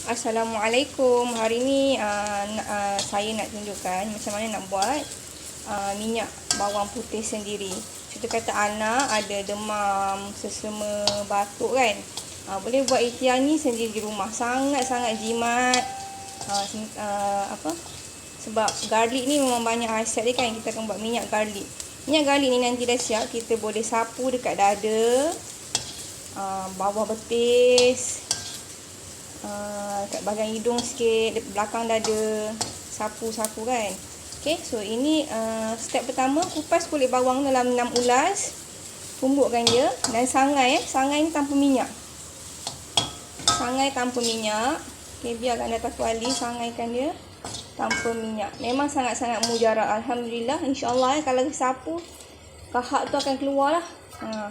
Assalamualaikum. Hari ni saya nak tunjukkan macam mana nak buat minyak bawang putih sendiri. Contoh kata anak ada demam, sesama batuk kan. Boleh buat ikhtiar ni sendiri di rumah. Sangat-sangat jimat. Sebab garlic ni memang banyak khasiat dia kan. Kita akan buat minyak garlic. Minyak garlic ni nanti dah siap, kita boleh sapu dekat dada, bawah betis, kat bahagian hidung sikit, belakang dada, sapu-sapu kan. Okay, so ini step pertama, kupas kulit bawang dalam 6 ulas, tumbukkan dia. Dan sangai ni tanpa minyak. Sangai tanpa minyak. Okay, biarkan dia tak kuali, sangaikan dia tanpa minyak. Memang sangat-sangat mujarab. Alhamdulillah, insyaAllah kalau sapu, kahak tu akan keluar lah.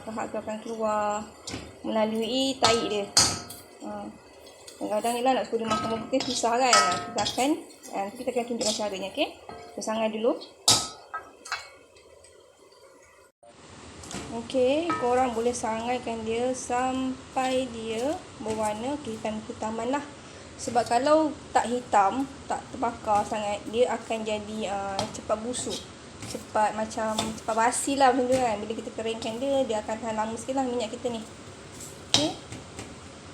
Kahak tu akan keluar melalui tahi dia. Kadang-kadang ni lah nak suruh makan bawang putih susah kan. Kita akan tunjukkan caranya, okey. Sangai dulu. Okey, korang boleh sangaikan dia sampai dia berwarna kehitam-kehitaman lah. Sebab kalau tak hitam, tak terbakar sangat, dia akan jadi cepat busuk. Cepat basi lah macam tu kan. Bila kita keringkan dia akan tahan lama sikit lah minyak kita ni. Okey.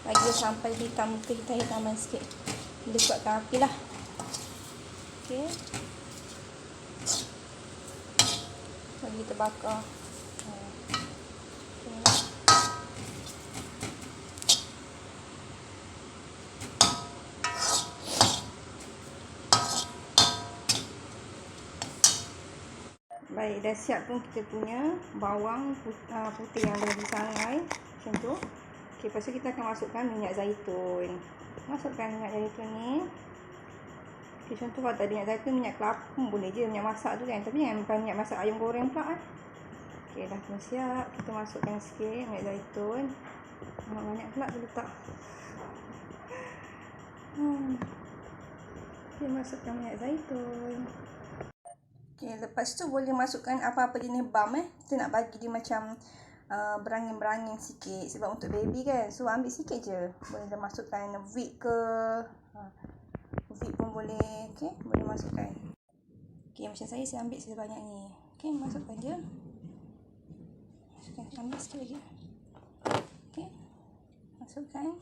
Bagi dia sampai kehitaman sikit. Dia kuatkan api lah. Okey. Bagi kita bakar. Baik, dah siap pun kita punya bawang putih yang dah disangai. Macam tu. Okey, lepas tu kita akan masukkan minyak zaitun. Masukkan minyak zaitun ni. Okey, contoh kalau tak ada minyak zaitun, minyak kelapa pun boleh je, minyak masak tu kan. Tapi jangan bukan minyak masak ayam goreng pula kan. Okey, dah pun siap. Kita masukkan sikit minyak zaitun. Banyak pula tu letak. Okey, masukkan minyak zaitun. Okay, lepas tu boleh masukkan apa-apa jenis balm Kita nak bagi dia macam berangin-berangin sikit. Sebab untuk baby kan. So ambil sikit je. Boleh dah masukkan wheat ke. Wheat pun boleh. Okay, boleh masukkan. Okay, macam saya ambil sebanyak ni. Okay, masukkan je. Ambil sikit lagi. Okay, masukkan.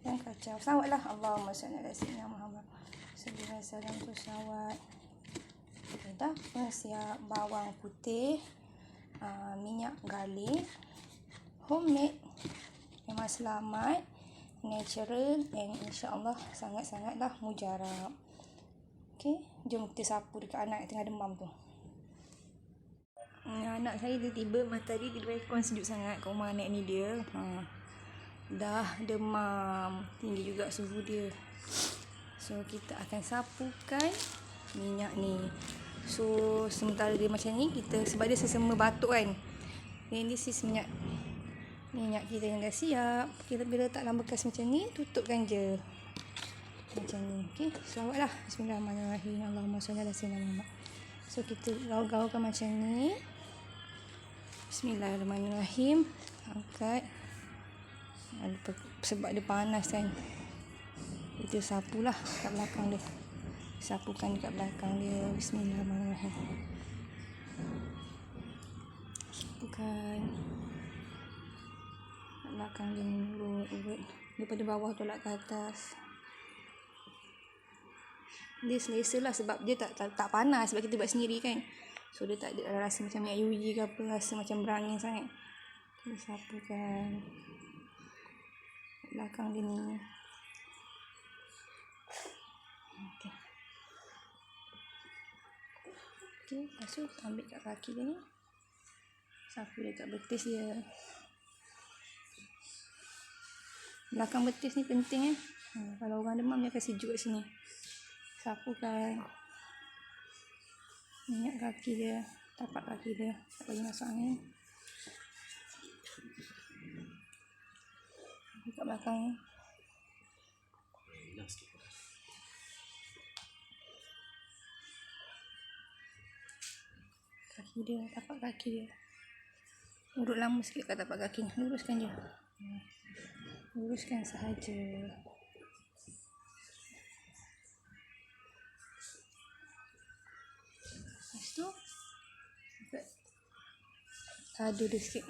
Dan kacau. Sawat lah. Allahumma salli ala sayyidina Muhammad. Sallallahu alaihi wasallam tu sawat. Dah pun siap bawang putih, minyak garlic, homemade, memang selamat, natural, and insyaAllah sangat-sangatlah mujarab. Okay, jom kita sapu dekat anak yang tengah demam tu. Anak saya tiba-tiba tadi dia aircon sejuk sangat kat rumah anak ni dia. Dah demam, tinggi juga suhu dia. So kita akan sapukan minyak ni. So sementara dia macam ni, kita sebab dia sesama batuk kan. Then this is minyak kita yang dah siap. Kita bila letak dalam bekas macam ni, tutupkan je. Macam ni. Okey, selawatlah. Bismillahirrahmanirrahim. Allahumma shalli ala sayyidina Muhammad. So kita gaul-gaulkan macam ni. Bismillahirrahmanirrahim. Angkat. Sebab dia panas kan. Kita sapulah kat belakang dia. Sapukan dekat belakang dia. Bismillahirrahmanirrahim. Sapukan kat belakang dia, urut daripada bawah tolak ke atas. Dia selesa lah sebab dia tak panas. Sebab kita buat sendiri kan. So dia tak ada rasa macam minyak uji ke apa. Rasa macam berangin sangat. Kita sapukan kat belakang dia ni. Okay, lepas tu ambil kat kaki dia ni. Sapu dia kat betis dia. Belakang betis ni penting kalau orang demam dia akan sejuk kat sini. Sapukan minyak kaki dia, tapak kaki dia. Tak bagi masuk angin. Kat belakang ni. Kaki dia, tapak kaki dia. Urut lama sikit kat tapak kaki. Luruskan je. Luruskan sahaja. Dada dia sikit.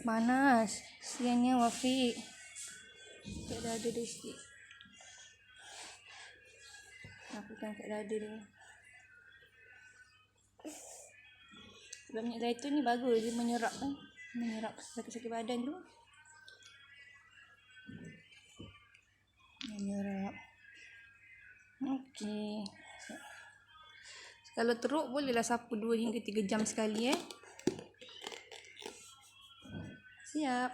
Panas. Siannya Wafiq. Kat dada dia sikit. Lakukan kat dada dia. Sebab minyak zaitun ni bagus. Dia menyerap kan. Menyerap sakit-sakit badan tu. Menyerap. Okey. Kalau teruk bolehlah sapu 2 hingga 3 jam sekali Siap.